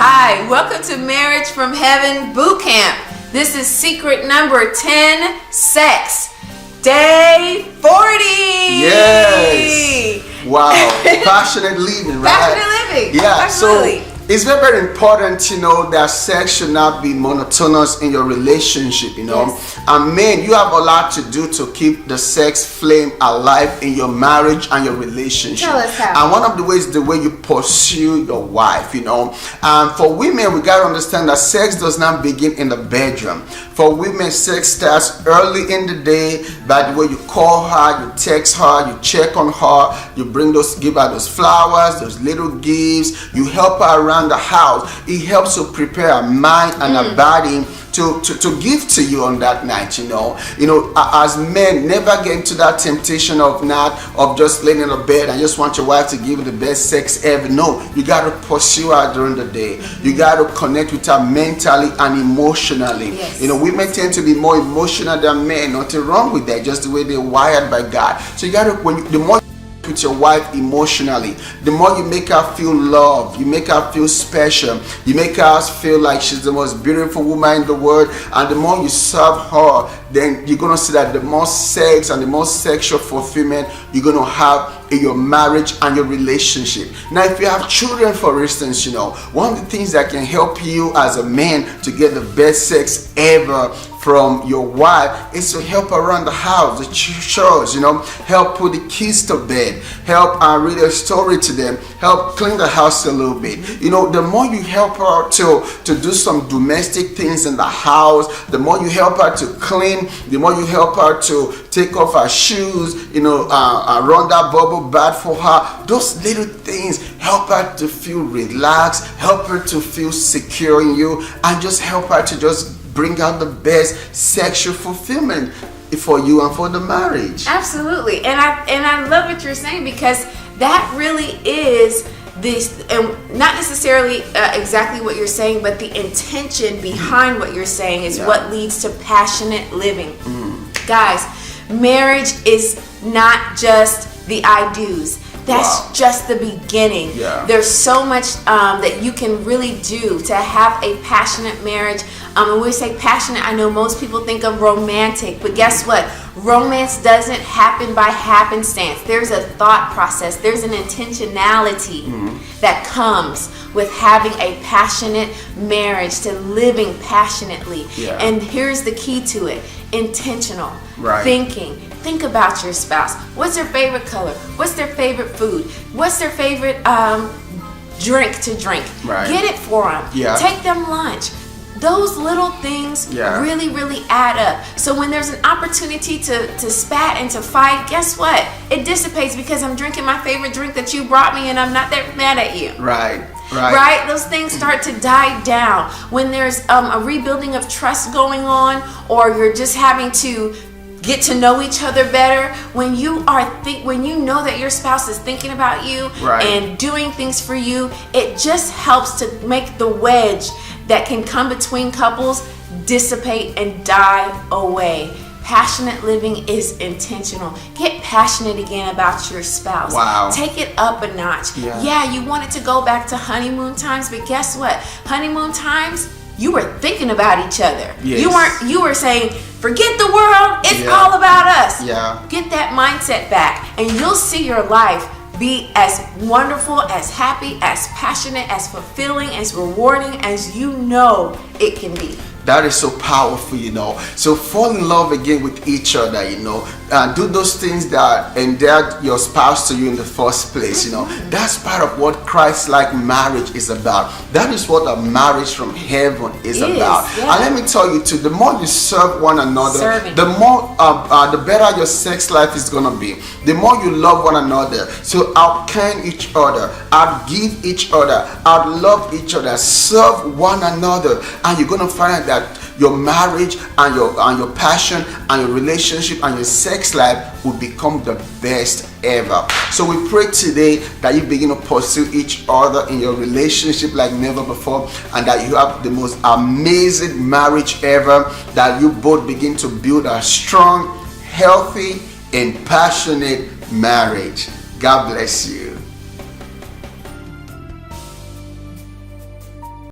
Hi, welcome to Marriage from Heaven Boot Camp. This is secret number 10, sex. Day 40. Yes. Wow. Passionate living, right? Passionate living. Yeah. Absolutely. So it's very, very important to know that sex should not be monotonous in your relationship, Yes. And men, you have a lot to do to keep the sex flame alive in your marriage and your relationship. Tell us how. And one of the ways is the way you pursue your wife, And for women, we got to understand that sex does not begin in the bedroom. For women, sex starts early in the day by the way you call her, you text her, you check on her, you give her those flowers, those little gifts, you help her around the house. It helps to prepare her mind and her body to give to you on that night. As men, never get into that temptation of just laying in a bed and just want your wife to give you the best sex ever. No, you got to pursue her during the day. You got to connect with her mentally and emotionally. Yes. Women tend to be more emotional than men. Nothing wrong with that, just the way they're wired by God. So you got to, the more with your wife emotionally, the more you make her feel loved, you make her feel special, you make her feel like she's the most beautiful woman in the world, and the more you serve her, then you're going to see that the more sex and the more sexual fulfillment you're going to have in your marriage and your relationship. Now, if you have children, for instance, one of the things that can help you as a man to get the best sex ever from your wife is to help around the house, the chores, help put the kids to bed, help read a story to them, help clean the house a little bit. The more you help her to do some domestic things in the house, the more you help her to clean, the more you help her to take off her shoes, run that bubble bath for her. Those little things help her to feel relaxed, help her to feel secure in you, and just help her to just bring out the best sexual fulfillment for you and for the marriage. Absolutely. And I love what you're saying, because that really is this, and not necessarily exactly what you're saying, but the intention behind what you're saying is what leads to passionate living. Guys, marriage is not just the I do's. That's just the beginning. There's so much that you can really do to have a passionate marriage. When we say passionate, I know most people think of romantic, but guess what? Romance doesn't happen by happenstance. There's a thought process. There's an intentionality that comes with having a passionate marriage, to living passionately. And here's the key to it: intentional thinking. Think about your spouse. What's their favorite color? What's their favorite food? What's their favorite drink to drink? Get it for them. Take them lunch. Those little things really, really add up. So when there's an opportunity to spat and to fight, guess what? It dissipates because I'm drinking my favorite drink that you brought me, and I'm not that mad at you. Right? Those things start to die down. When there's a rebuilding of trust going on, or you're just having to get to know each other better, when you know that your spouse is thinking about you and doing things for you, it just helps to make the wedge that can come between couples dissipate and die away. Passionate living is intentional. Get passionate again about your spouse. Take it up a notch. You want it to go back to honeymoon times, but guess what? Honeymoon times, you were thinking about each other. You were saying, forget the world, it's all about us. Get that mindset back, and you'll see your life be as wonderful, as happy, as passionate, as fulfilling, as rewarding as you know it can be. That is so powerful, So fall in love again with each other, do those things that endeared your spouse to you in the first place, That's part of what Christ-like marriage is about. That is what a marriage from heaven is about. And let me tell you too, the more you serve one another, the more, the better your sex life is gonna be. The more you love one another, so outkind each other, outgive each other, outlove each other, serve one another, and you're gonna find out that your marriage and your passion and your relationship and your sex life will become the best ever. So we pray today that you begin to pursue each other in your relationship like never before, and that you have the most amazing marriage ever, that you both begin to build a strong, healthy, and passionate marriage. God bless you.